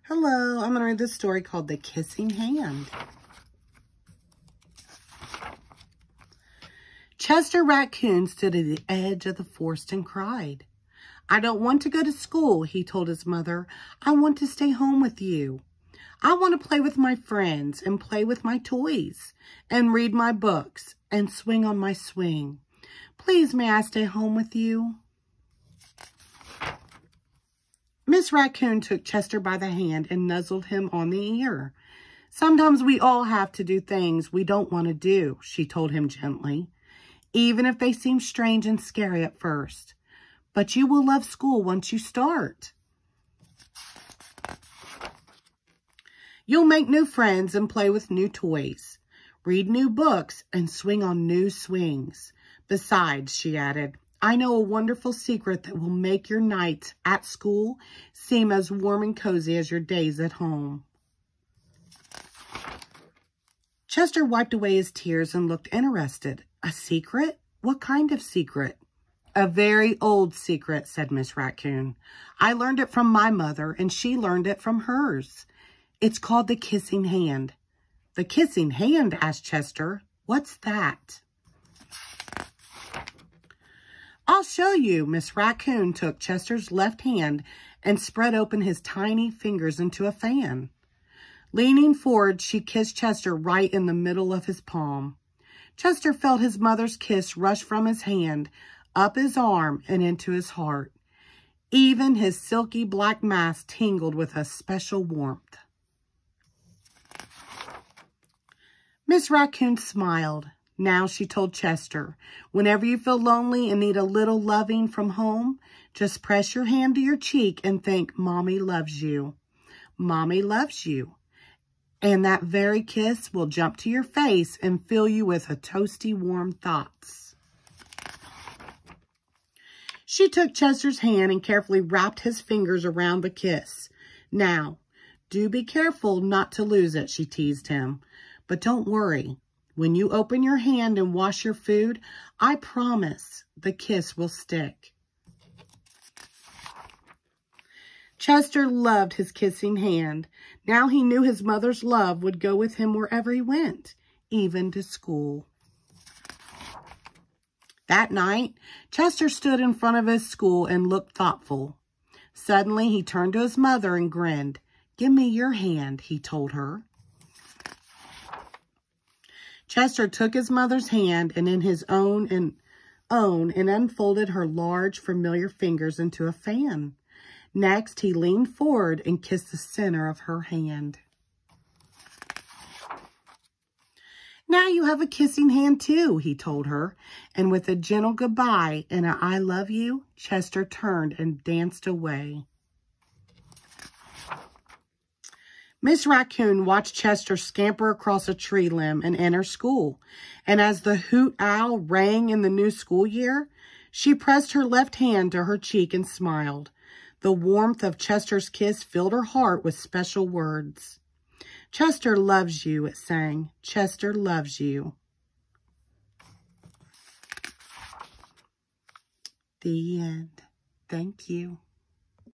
Hello, I'm going to read this story called The Kissing Hand. Chester Raccoon stood at the edge of the forest and cried. I don't want to go to school, he told his mother. I want to stay home with you. I want to play with my friends and play with my toys and read my books and swing on my swing. Please, may I stay home with you? Miss Raccoon took Chester by the hand and nuzzled him on the ear. Sometimes we all have to do things we don't want to do, she told him gently, even if they seem strange and scary at first. But you will love school once you start. You'll make new friends and play with new toys, read new books, and swing on new swings. Besides, she added, I know a wonderful secret that will make your nights at school seem as warm and cozy as your days at home. Chester wiped away his tears and looked interested. A secret? What kind of secret? A very old secret, said Miss Raccoon. I learned it from my mother, and she learned it from hers. It's called the kissing hand. The kissing hand? Asked Chester. What's that? I'll show you. Miss Raccoon took Chester's left hand and spread open his tiny fingers into a fan. Leaning forward, she kissed Chester right in the middle of his palm. Chester felt his mother's kiss rush from his hand, up his arm, and into his heart. Even his silky black mask tingled with a special warmth. Miss Raccoon smiled. Now she told Chester, whenever you feel lonely and need a little loving from home, just press your hand to your cheek and think, Mommy loves you. Mommy loves you. And that very kiss will jump to your face and fill you with a toasty, warm thoughts. She took Chester's hand and carefully wrapped his fingers around the kiss. Now, do be careful not to lose it, she teased him. But don't worry. When you open your hand and wash your food, I promise the kiss will stick. Chester loved his kissing hand. Now he knew his mother's love would go with him wherever he went, even to school. That night, Chester stood in front of his school and looked thoughtful. Suddenly, he turned to his mother and grinned. Give me your hand, he told her. Chester took his mother's hand and in his own and unfolded her large, familiar fingers into a fan. Next, he leaned forward and kissed the center of her hand. Now you have a kissing hand too, he told her. And with a gentle goodbye and an I love you, Chester turned and danced away. Miss Raccoon watched Chester scamper across a tree limb and enter school. And as the hoot owl rang in the new school year, she pressed her left hand to her cheek and smiled. The warmth of Chester's kiss filled her heart with special words. Chester loves you, it sang. Chester loves you. The end. Thank you.